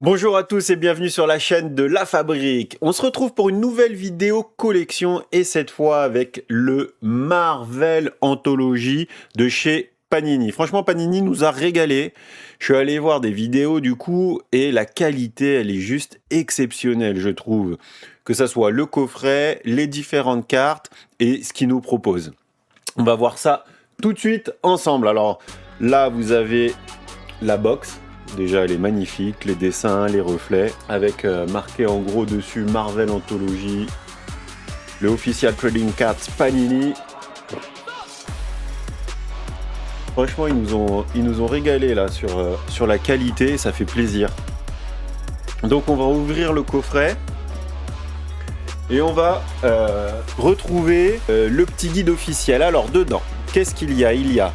Bonjour à tous et bienvenue sur la chaîne de La Fabrique. On se retrouve pour une nouvelle vidéo collection et cette fois avec le Marvel Anthology de chez Panini. Franchement, Panini nous a régalé. Je suis allé voir des vidéos du coup et la qualité, elle est juste exceptionnelle, je trouve. Que ça soit le coffret, les différentes cartes et ce qu'ils nous proposent. On va voir ça tout de suite ensemble. Alors là, vous avez la box. Déjà, elle est magnifique, les dessins, les reflets, avec marqué en gros dessus Marvel Anthology, le Official Trading Cards Panini. Franchement, ils nous ont régalé là sur la qualité, ça fait plaisir. Donc on va ouvrir le coffret et on va retrouver le petit guide officiel. Alors dedans, qu'est-ce qu'il y a? Il y a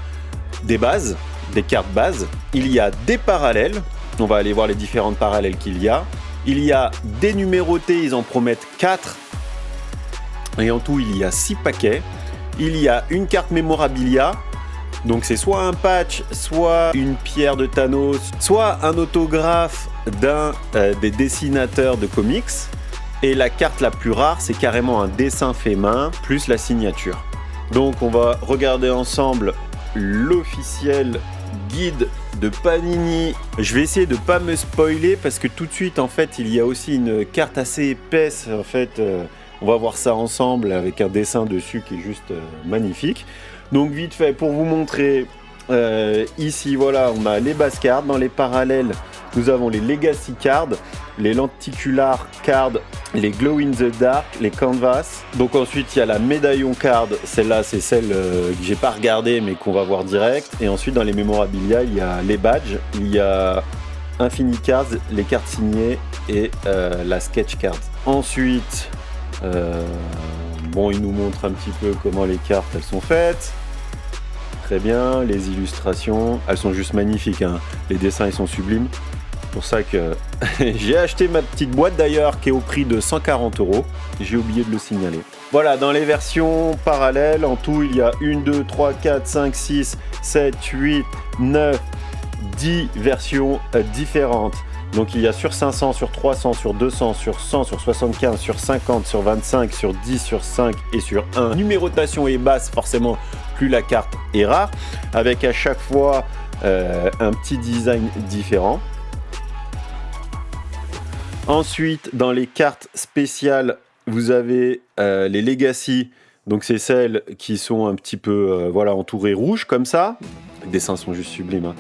des bases, des cartes bases, il y a des parallèles, on va aller voir les différentes parallèles qu'il y a, il y a des numérotés, ils en promettent 4, et en tout il y a 6 paquets, il y a une carte mémorabilia, donc c'est soit un patch, soit une pierre de Thanos, soit un autographe d'un des dessinateurs de comics, et la carte la plus rare c'est carrément un dessin fait main, plus la signature. Donc on va regarder ensemble l'officiel guide de Panini. Je vais essayer de pas me spoiler parce que tout de suite en fait il y a aussi une carte assez épaisse en fait. On va voir ça ensemble avec un dessin dessus qui est juste magnifique. Donc vite fait pour vous montrer ici voilà on a les bases cards. Dans les parallèles nous avons les legacy cards, les lenticular cards, les glow in the dark, les canvas. Donc ensuite il y a la médaillon card, celle-là c'est celle que j'ai pas regardée mais qu'on va voir direct. Et ensuite dans les mémorabilia il y a les badges, il y a Infinity Cards, les cartes signées et la sketch card. Ensuite bon il nous montre un petit peu comment les cartes elles sont faites. Très bien, les illustrations, elles sont juste magnifiques, hein. Les dessins ils sont sublimes. C'est pour ça que j'ai acheté ma petite boîte d'ailleurs qui est au prix de 140 €. J'ai oublié de le signaler. Voilà, dans les versions parallèles, en tout il y a 1, 2, 3, 4, 5, 6, 7, 8, 9, 10 versions différentes. Donc il y a sur 500, sur 300, sur 200, sur 100, sur 75, sur 50, sur 25, sur 10, sur 5 et sur 1. Numérotation est basse, forcément plus la carte est rare, avec à chaque fois un petit design différent. Ensuite, dans les cartes spéciales, vous avez les Legacy. Donc c'est celles qui sont un petit peu voilà, entourées rouges comme ça. Les dessins sont juste sublimes, hein.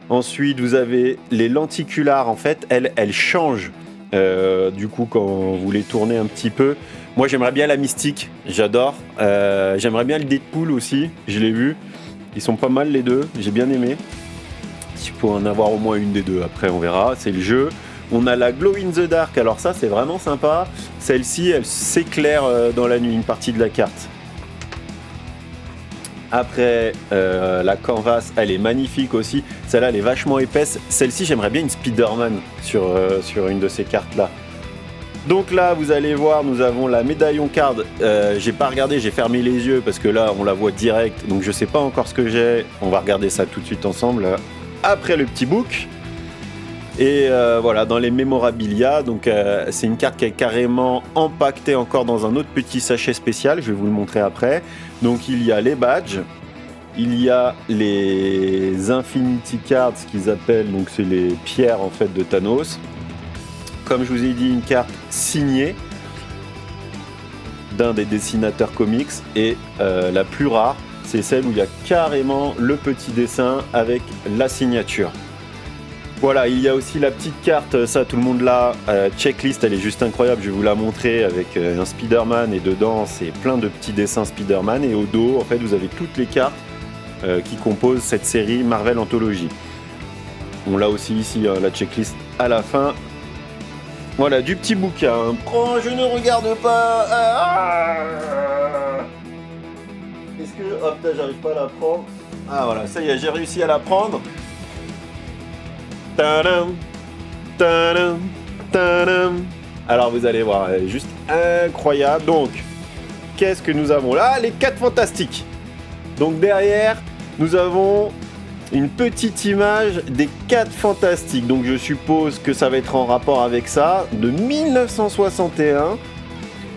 Ensuite, vous avez les lenticulars. En fait, elles changent du coup quand vous les tournez un petit peu. Moi, j'aimerais bien la Mystique, j'adore. J'aimerais bien le Deadpool aussi, je l'ai vu. Ils sont pas mal les deux, j'ai bien aimé. Il faut en avoir au moins une des deux, après on verra, c'est le jeu. On a la Glow in the Dark, alors ça c'est vraiment sympa. Celle-ci, elle s'éclaire dans la nuit, une partie de la carte. Après, la canvas, elle est magnifique aussi. Celle-là, elle est vachement épaisse. Celle-ci, j'aimerais bien une Spider-Man sur une de ces cartes-là. Donc là, vous allez voir, nous avons la médaillon card. J'ai pas regardé, j'ai fermé les yeux parce que là, on la voit direct. Donc je sais pas encore ce que j'ai. On va regarder ça tout de suite ensemble. Après le petit book. Et voilà, dans les mémorabilia, donc c'est une carte qui est carrément empaquetée encore dans un autre petit sachet spécial, je vais vous le montrer après. Donc il y a les badges, il y a les Infinity Cards qu'ils appellent, donc c'est les pierres en fait de Thanos. Comme je vous ai dit, une carte signée d'un des dessinateurs comics et la plus rare, c'est celle où il y a carrément le petit dessin avec la signature. Voilà, il y a aussi la petite carte, ça tout le monde l'a, checklist, elle est juste incroyable, je vais vous la montrer avec un Spider-Man et dedans c'est plein de petits dessins Spider-Man et au dos en fait vous avez toutes les cartes qui composent cette série Marvel Anthology. On l'a aussi ici, hein, la checklist à la fin. Voilà, du petit bouquin. Oh, je ne regarde pas. Est-ce que... Oh putain, j'arrive pas à la prendre. Ah voilà, ça y est, j'ai réussi à la prendre. Tadam, tadam, tadam. Alors vous allez voir, elle est juste incroyable. Donc, qu'est-ce que nous avons là? Les 4 fantastiques. Donc derrière, nous avons une petite image des 4 Fantastiques. Donc je suppose que ça va être en rapport avec ça, de 1961,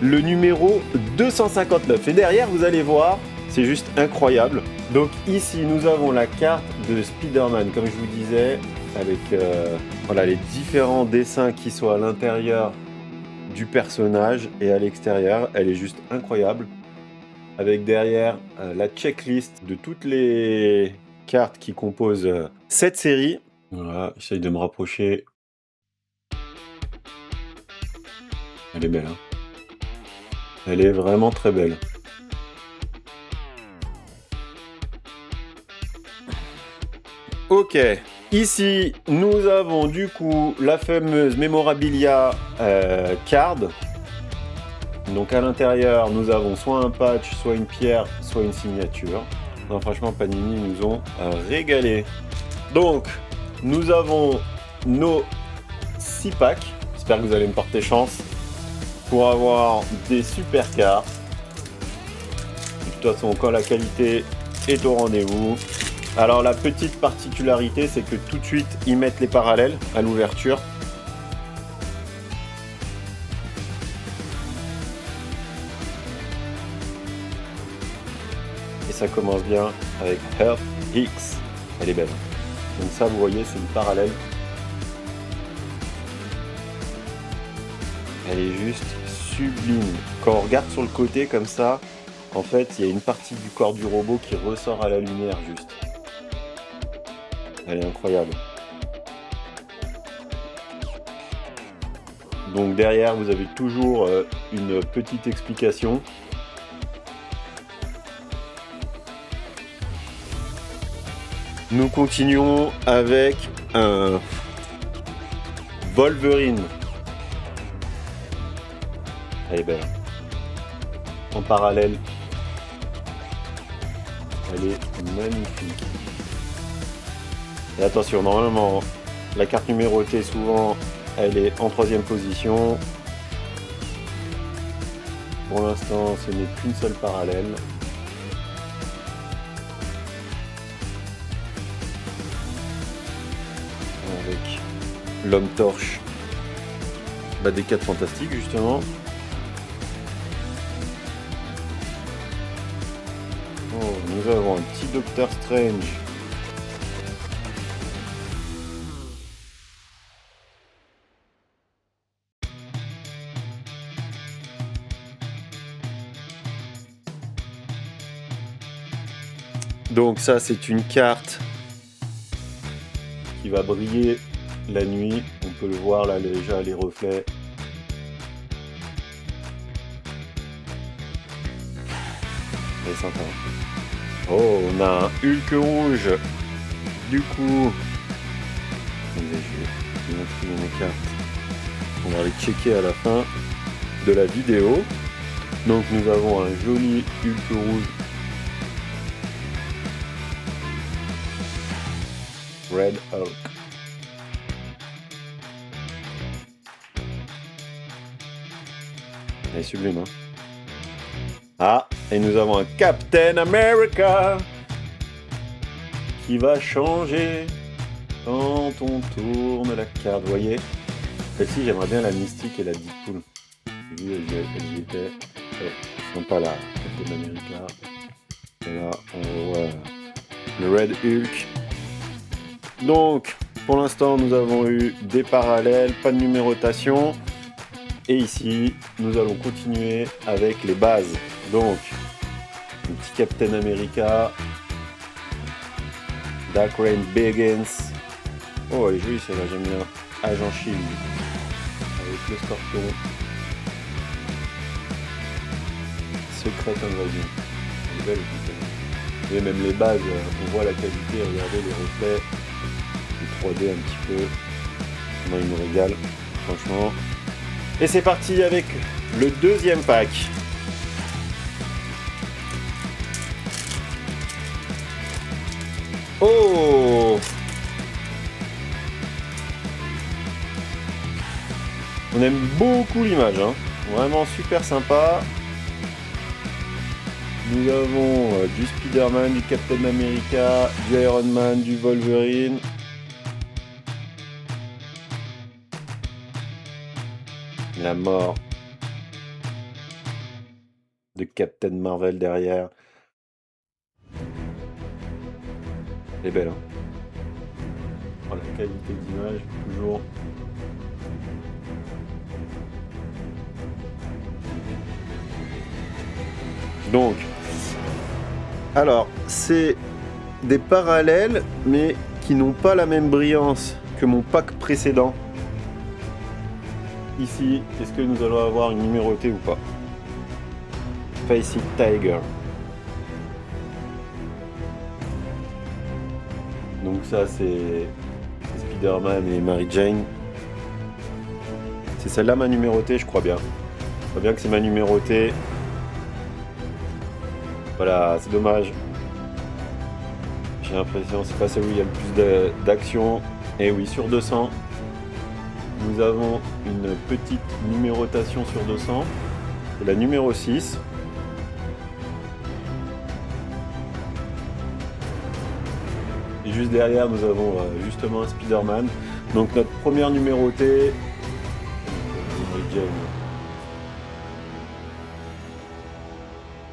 le numéro 259. Et derrière, vous allez voir, c'est juste incroyable. Donc ici, nous avons la carte de Spider-Man, comme je vous disais, avec voilà, les différents dessins qui sont à l'intérieur du personnage et à l'extérieur. Elle est juste incroyable. Avec derrière la checklist de toutes les cartes qui composent cette série. Voilà, j'essaye de me rapprocher. Elle est belle, hein. Elle est vraiment très belle. Ok, ici nous avons du coup la fameuse Memorabilia card. Donc à l'intérieur nous avons soit un patch, soit une pierre, soit une signature. Non, franchement Panini nous ont régalé. Donc nous avons nos 6 packs. J'espère que vous allez me porter chance pour avoir des super cartes. De toute façon, quand la qualité est au rendez-vous. Alors la petite particularité, c'est que tout de suite, ils mettent les parallèles à l'ouverture. Et ça commence bien avec Earth X. Elle est belle. Donc ça, vous voyez, c'est une parallèle. Elle est juste sublime. Quand on regarde sur le côté comme ça, en fait, il y a une partie du corps du robot qui ressort à la lumière juste. Elle est incroyable. Donc derrière, vous avez toujours une petite explication. Nous continuons avec un Wolverine. Elle est belle. En parallèle, elle est magnifique. Et attention, normalement, la carte numérotée, souvent, elle est en 3e position. Pour l'instant, ce n'est qu'une seule parallèle. Avec l'homme torche des 4 Fantastiques, justement. Oh, nous avons un petit Docteur Strange. Donc ça, c'est une carte qui va briller la nuit. On peut le voir là déjà, les reflets. Elle est sympa. Oh, on a un Hulk rouge. Du coup, je vais montrer mes cartes. On va les checker à la fin de la vidéo. Donc nous avons un joli Hulk rouge. Red Hulk. Elle est sublime, hein. Ah, et nous avons un Captain America qui va changer quand on tourne la carte. Vous voyez, celle-ci, j'aimerais bien la Mystique et la Deadpool. J'ai vu, elles y étaient. Sympa là, Captain America. Et là, on voit le Red Hulk. Donc, pour l'instant, nous avons eu des parallèles, pas de numérotation. Et ici, nous allons continuer avec les bases. Donc, un petit Captain America, Dark Reign Begins. Oh, elle est jolie celle-là, j'aime bien. Agent Shield, avec le scorpion. Secret Invasion. Elle est belle aussi. Et même les bases, on voit la qualité, regardez les reflets. Les 3D un petit peu. Moi, il me régale, franchement. Et c'est parti avec le deuxième pack. Oh! On aime beaucoup l'image, hein. Vraiment super sympa. Nous avons du Spider-Man, du Captain America, du Iron Man, du Wolverine. La mort de Captain Marvel derrière. Elle est belle, hein. Oh, la qualité d'image, toujours. Donc, alors, c'est des parallèles, mais qui n'ont pas la même brillance que mon pack précédent. Ici, est-ce que nous allons avoir une numérotée ou pas? Face It Tiger. Donc ça, c'est Spider-Man et Mary Jane. C'est celle-là ma numérotée, je crois bien. Je crois bien que c'est ma numérotée. Voilà, c'est dommage. J'ai l'impression que c'est pas celle où il y a le plus d'action. Et oui, sur 200, nous avons une petite numérotation sur 200. C'est la numéro 6. Et juste derrière, nous avons justement un Spider-Man. Donc notre première numérotée.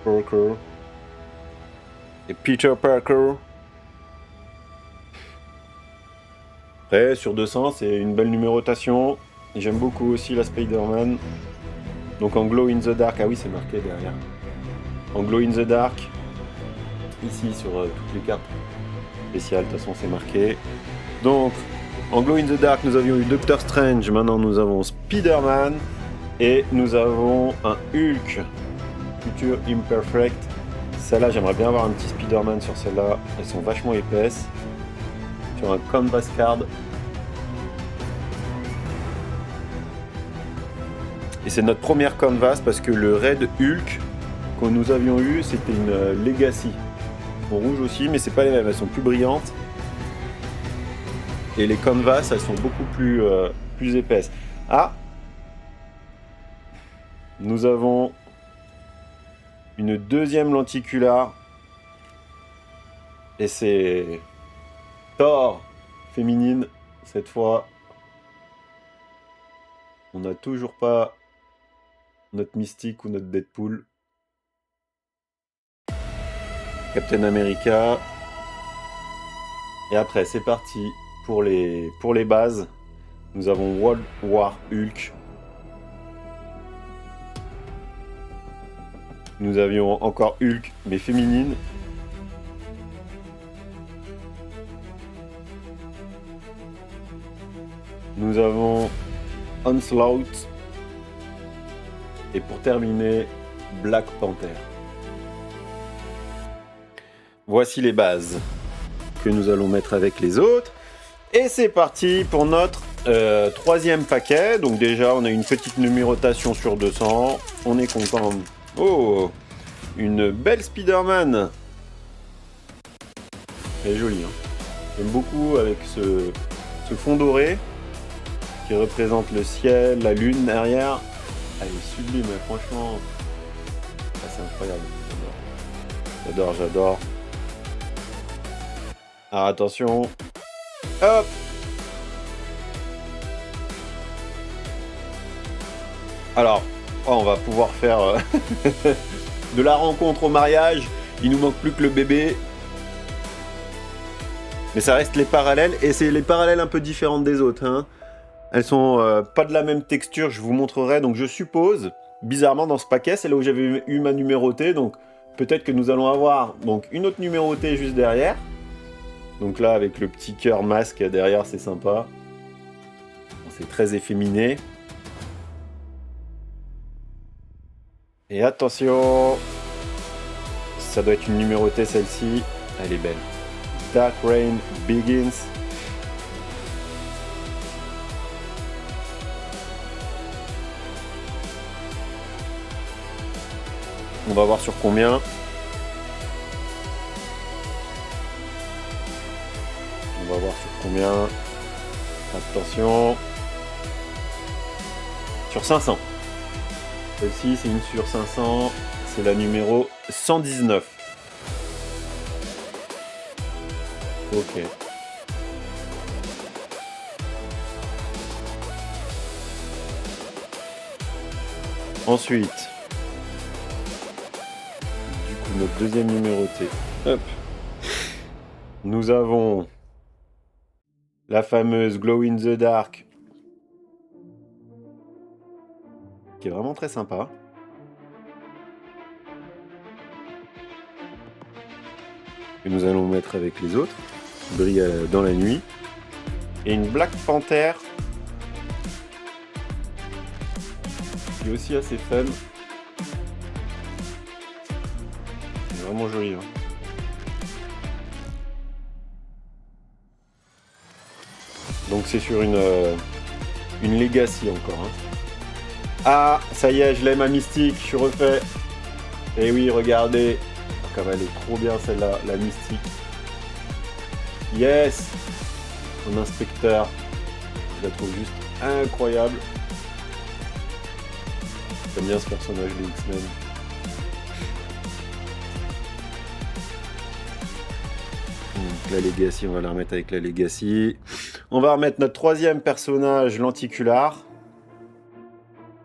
Parker. Et Peter Parker. Après, sur 200, c'est une belle numérotation. Et j'aime beaucoup aussi la Spider-Man. Donc en Glow in the Dark. Ah oui, c'est marqué derrière. En Glow in the Dark. Ici, sur toutes les cartes spéciales, de toute façon, c'est marqué. Donc, en Glow in the Dark, nous avions eu Doctor Strange. Maintenant, nous avons Spider-Man. Et nous avons un Hulk. Future Imperfect. Celle-là, j'aimerais bien avoir un petit Spider-Man sur celle-là. Elles sont vachement épaisses. Sur un canvas card. Et c'est notre première canvas parce que le Red Hulk que nous avions eu, c'était une Legacy. En rouge aussi, mais c'est pas les mêmes. Elles sont plus brillantes. Et les canvas, elles sont beaucoup plus épaisses. Ah! Nous avons une deuxième lenticulaire. Et c'est Thor féminine cette fois. On n'a toujours pas notre Mystique ou notre Deadpool. Captain America. Et après, c'est parti pour les bases. Nous avons World War Hulk. Nous avions encore Hulk, mais féminine. Nous avons Onslaught. Et pour terminer, Black Panther. Voici les bases que nous allons mettre avec les autres. Et c'est parti pour notre troisième paquet. Donc déjà, on a une petite numérotation sur 200. On est content. Oh, une belle Spider-Man. Elle est jolie, hein. J'aime beaucoup avec ce fond doré qui représente le ciel, la lune derrière. Elle est sublime, franchement. Ah, c'est incroyable. J'adore, j'adore. Alors attention. Hop. Alors, on va pouvoir faire de la rencontre au mariage. Il nous manque plus que le bébé. Mais ça reste les parallèles. Et c'est les parallèles un peu différentes des autres, hein. Elles sont pas de la même texture, je vous montrerai. Donc je suppose, bizarrement dans ce paquet, c'est là où j'avais eu ma numérotée. Donc peut-être que nous allons avoir donc, une autre numérotée juste derrière. Donc là avec le petit cœur masque derrière, c'est sympa. C'est très efféminé. Et attention, ça doit être une numérotée celle-ci. Elle est belle. Dark Reign Begins. On va voir sur combien. On va voir sur combien. Attention. Sur 500. Celle-ci, c'est une sur 500. C'est la numéro 119. Ok. Ensuite, du coup, notre deuxième numéroté. Hop. Nous avons la fameuse Glow in the Dark, qui est vraiment très sympa. Que nous allons mettre avec les autres. Brille dans la nuit. Et une Black Panther, qui est aussi assez fun. C'est vraiment joli. Hein. Donc c'est sur une Legacy encore. Hein. Ah, ça y est, je l'aime à Mystique, je suis refait. Et oui, regardez. Comme elle est trop bien celle-là, la Mystique. Yes! Mon inspecteur. Je la trouve juste incroyable. J'aime bien ce personnage de X-Men. Donc la Legacy, on va la remettre avec la Legacy. On va remettre notre troisième personnage, l'Anticular.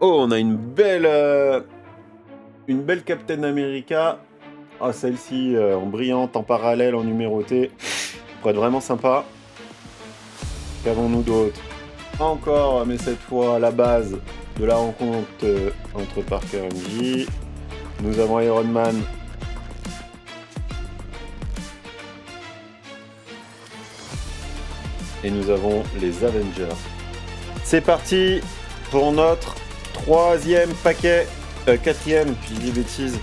Oh, on a une belle Captain America. Ah, celle-ci en brillante, en parallèle, en numéroté. Pour être vraiment sympa. Qu'avons-nous d'autre? Encore, mais cette fois à la base de la rencontre entre Parker et MJ. Nous avons Iron Man. Et nous avons les Avengers. C'est parti pour notre troisième paquet. Quatrième, je dis des bêtises.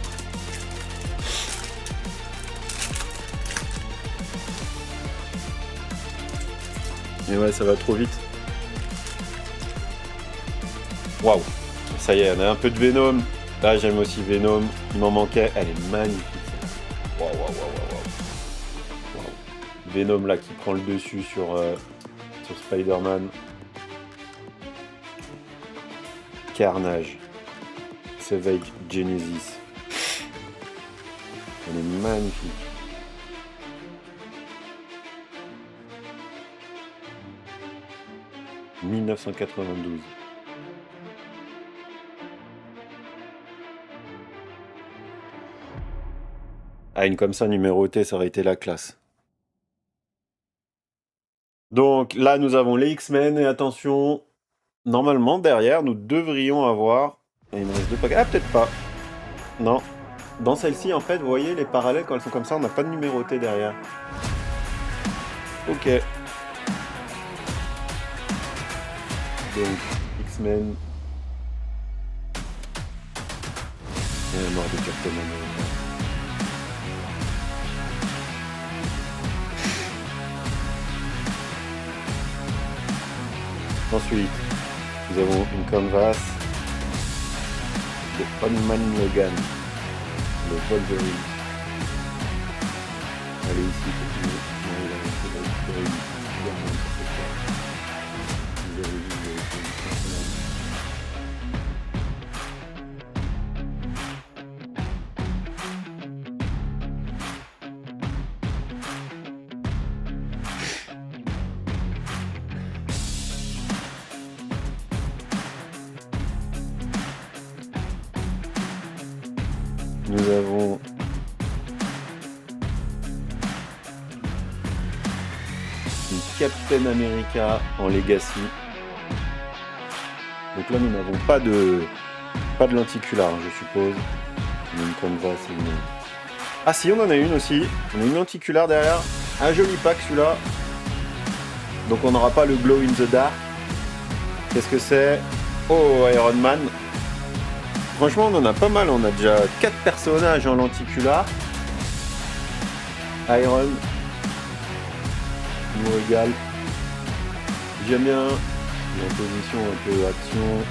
Et ouais, ça va trop vite. Waouh. Ça y est, on a un peu de Venom. Là, j'aime aussi Venom. Il m'en manquait. Elle est magnifique. Waouh, waouh, waouh, waouh. Venom là qui prend le dessus sur Spider-Man. Carnage. Savage Genesis. Elle est magnifique. « 1992. Ah, une comme ça numérotée, ça aurait été la classe. Donc là, nous avons les X-Men et attention, normalement derrière, nous devrions avoir. Et il me reste deux paquets. Ah, peut-être pas. Non. Dans celle-ci, en fait, vous voyez, les parallèles, quand elles sont comme ça, on n'a pas de numéroté derrière. Ok. Donc, X-Men. Et la mort de Captain America. Ensuite, nous avons une canvas de Hunman Logan, le Wolverine. Allez ici, continue. Non, il a récupéré une Superman sur cette carte. Vous avez vu, vous avez fait une personnage. Nous avons une Captain America en Legacy. Donc là, nous n'avons pas de lenticular, je suppose. On a une canvas et une... Ah si, on en a une aussi. On a une lenticular derrière. Un joli pack celui-là. Donc on n'aura pas le Glow in the Dark. Qu'est-ce que c'est? Oh, Iron Man. Franchement, on en a pas mal. On a déjà 4 personnages en lenticular. Iron nous régale. J'aime bien la position un peu action.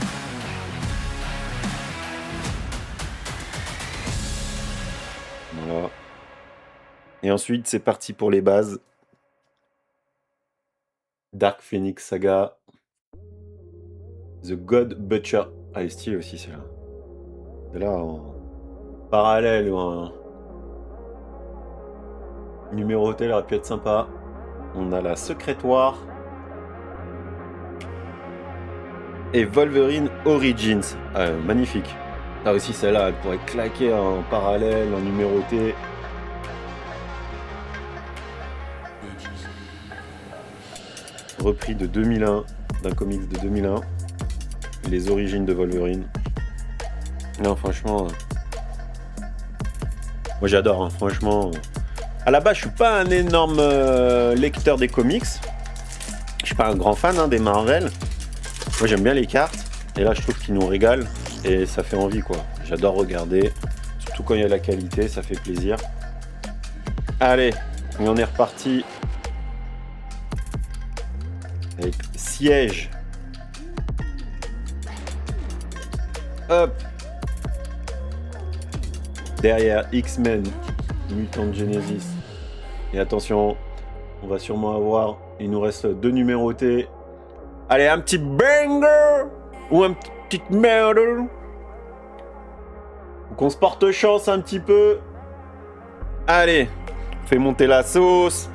Voilà. Et ensuite, c'est parti pour les bases. Dark Phoenix Saga. The God Butcher. Ah, elle est stylée aussi, celle-là. Celle-là, parallèle ou un numéroté, elle aurait pu être sympa. On a la Secret-War. Et Wolverine Origins. Magnifique. Là aussi, celle-là, elle pourrait claquer en parallèle, en numéroté. Repris de 2001, d'un comics de 2001. Les origines de Wolverine. Non, franchement... moi, j'adore, hein, franchement... À la base, je suis pas un énorme lecteur des comics. Je suis pas un grand fan des Marvel. Moi, j'aime bien les cartes. Et là, je trouve qu'ils nous régalent. Et ça fait envie, quoi. J'adore regarder. Surtout quand il y a la qualité, ça fait plaisir. Allez, on est reparti. Avec Siège. Hop. Derrière X-Men, Mutant Genesis. Et attention, on va sûrement avoir... il nous reste 2 numérotés. Allez, un petit banger ou un petit merde. Faut qu'on se porte chance un petit peu. Allez, on fait monter la sauce.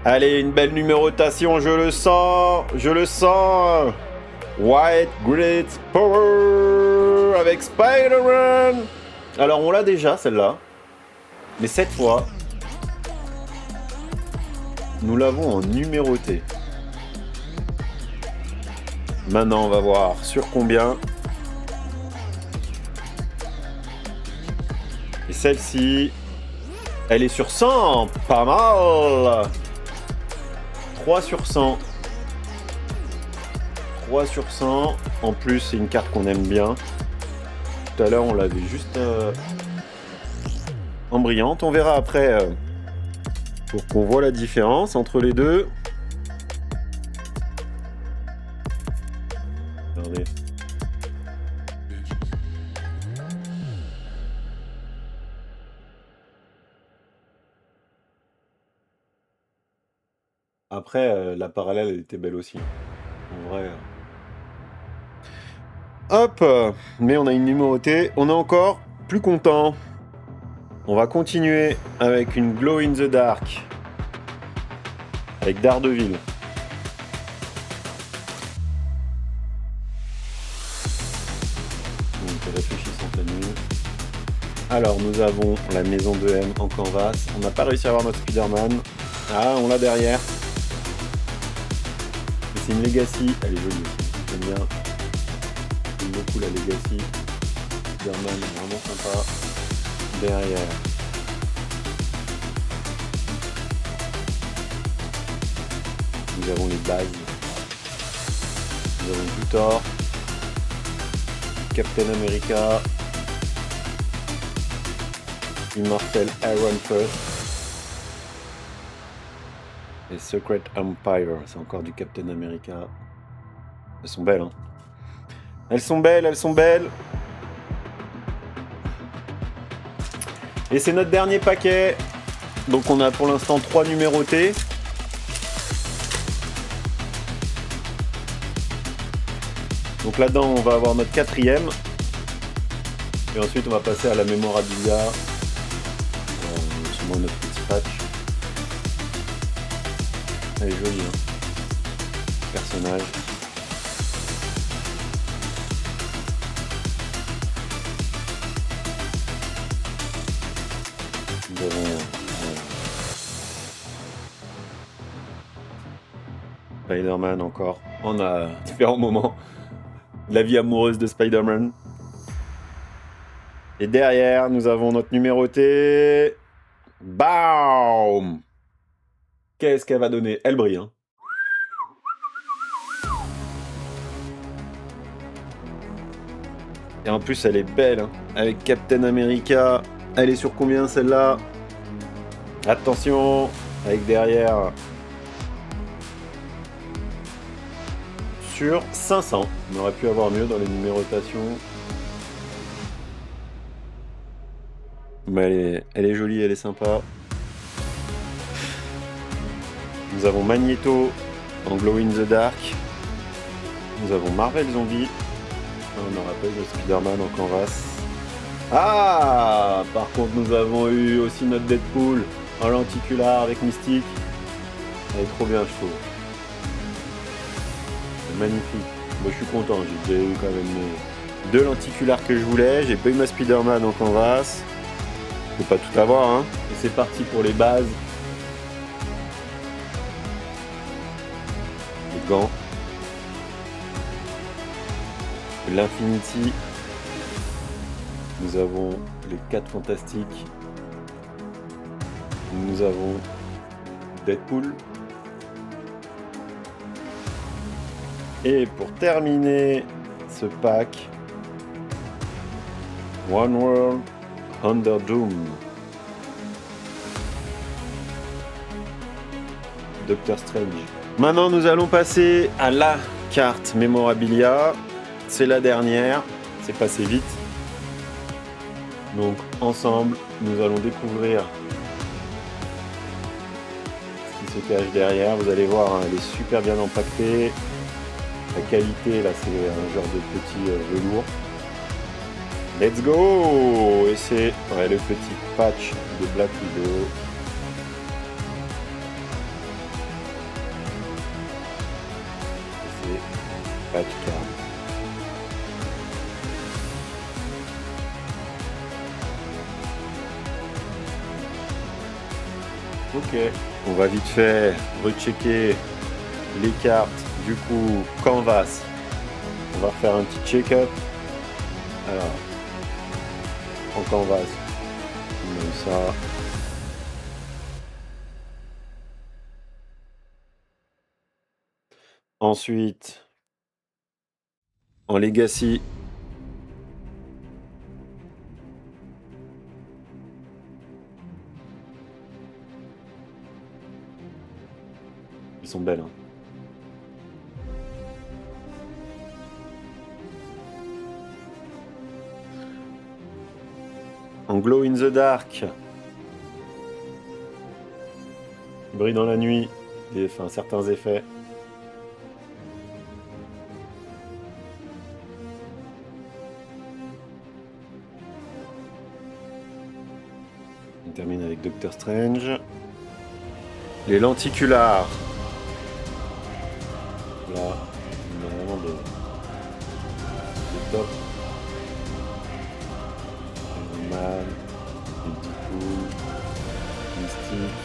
Allez, une belle numérotation, je le sens. Je le sens. White Great Power avec Spider-Man. Alors, on l'a déjà, celle-là. Mais cette fois, nous l'avons en numéroté. Maintenant, on va voir sur combien. Et celle-ci, elle est sur 100. Pas mal. 3 sur 100. 3 sur 100. En plus, c'est une carte qu'on aime bien. Tout à l'heure, on l'avait juste en brillante. On verra après pour qu'on voit la différence entre les deux. Regardez. Après, la parallèle, elle était belle aussi. En vrai. Hop, mais on a une numérotée. On est encore plus content. On va continuer avec une Glow in the Dark. Avec Daredevil. Donc réfléchissons à nous. Alors nous avons la maison de M en canvas. On n'a pas réussi à avoir notre Spider-Man. Ah, on l'a derrière. C'est une Legacy. Elle est jolie aussi. J'aime bien. J'aime beaucoup la Legacy. Spider-Man est vraiment sympa. Derrière. Nous avons les bases. Nous avons Luthor. Captain America. Immortal Iron Fist. Et Secret Empire. C'est encore du Captain America. Elles sont belles, hein. Elles sont belles, elles sont belles. Et c'est notre dernier paquet. Donc on a pour l'instant 3 numérotés. Donc là-dedans on va avoir notre 4e. Et ensuite on va passer à la mémorabilia. Sûrement notre petit patch. Elle est jolie, hein. Personnage. Nous avons Spider-Man encore. On a différents moments. La vie amoureuse de Spider-Man. Et derrière, nous avons notre numéroté. Bam! Qu'est-ce qu'elle va donner? Elle brille, hein. Et en plus, elle est belle, hein. Avec Captain America. Elle est sur combien celle-là? Attention, avec derrière sur 500. On aurait pu avoir mieux dans les numérotations. Mais elle est jolie, elle est sympa. Nous avons Magneto en Glow in the Dark. Nous avons Marvel Zombie. On aura pas eu le Spider-Man en canvas. Ah, par contre, nous avons eu aussi notre Deadpool en lenticular avec Mystique. Elle est trop bien, je trouve. C'est magnifique. Moi, je suis content. J'ai déjà eu quand même 2 lenticulars que je voulais. J'ai pas eu ma Spider-Man en canvas. Je peux pas tout avoir, hein. Et c'est parti pour les bases. Les gants. L'Infinity. Nous avons les 4 fantastiques. Nous avons Deadpool. Et pour terminer ce pack, One World Under Doom. Doctor Strange. Maintenant, nous allons passer à la carte Memorabilia. C'est la dernière. C'est passé vite. Donc, ensemble, nous allons découvrir ce qui se cache derrière. Vous allez voir, hein, elle est super bien empaquetée. La qualité, là, c'est un genre de petit velours. Let's go! Et c'est le petit patch de Black Widow. C'est patch card. Ok, on va vite fait rechecker les cartes. Du coup, canvas. On va faire un petit check-up. Alors, en canvas, on a eu ça. Ensuite, en legacy, ils sont belles, hein. En glow in the dark, il brille dans la nuit, certains effets. On termine avec Doctor Strange. Les lenticulars. Là, on a vraiment des top. Mal, Deadpool, Mystique,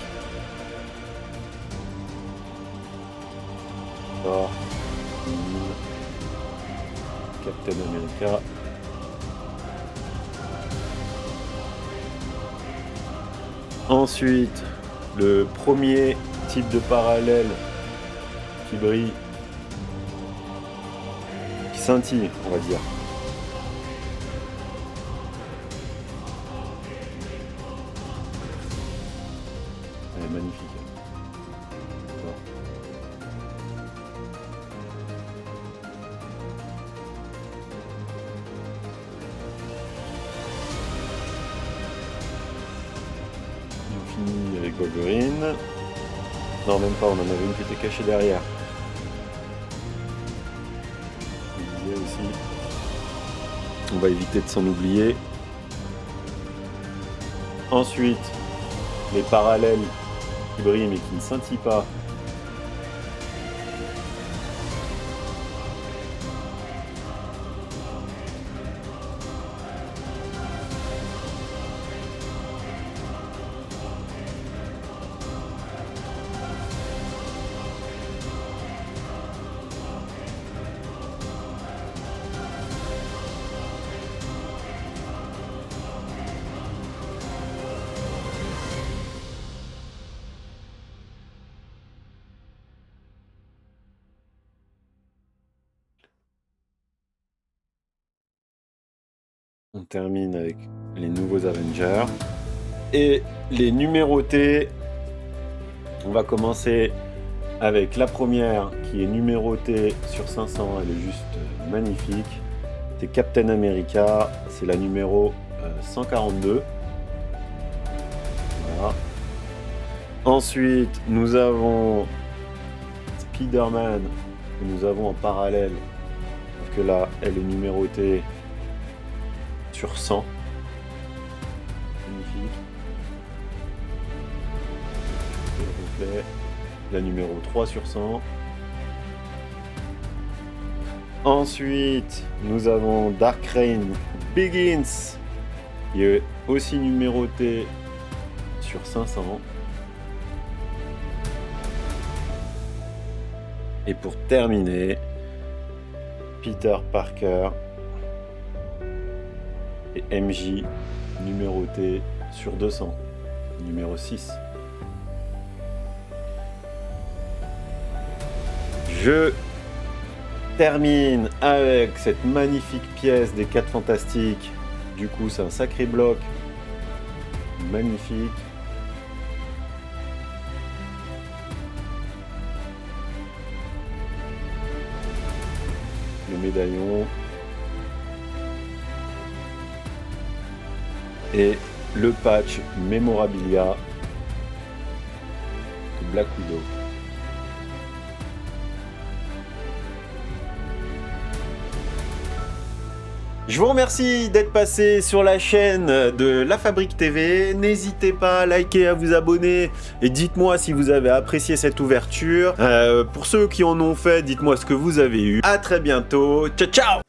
Thor, Captain America. Ensuite, le premier type de parallèle qui brille, qui scintille, on va dire. Elle est magnifique. On finit avec Wolverine. Non, même pas, on en avait une qui était cachée derrière. On disait aussi. On va éviter de s'en oublier. Ensuite, les parallèles qui brillent mais qui ne scintillent pas. On termine avec les nouveaux Avengers. Et les numérotés, on va commencer avec la première qui est numérotée sur 500, elle est juste magnifique. C'est Captain America, c'est la numéro 142. Voilà. Ensuite, nous avons Spider-Man, que nous avons en parallèle, parce que là, elle est numérotée sur 100. magnifique. Le reflet. La numéro 3 sur 100. Ensuite, nous avons Dark Reign Begins, qui est aussi numéroté sur 500. Et pour terminer, Peter Parker et MJ, numéroté sur 200, numéro 6. Je termine avec cette magnifique pièce des 4 Fantastiques. Du coup, c'est un sacré bloc. Magnifique. Le médaillon. Et le patch Memorabilia de Black Widow. Je vous remercie d'être passé sur la chaîne de La Fabrique TV. N'hésitez pas à liker, à vous abonner et dites-moi si vous avez apprécié cette ouverture. Pour ceux qui en ont fait, dites-moi ce que vous avez eu. À très bientôt. Ciao, ciao!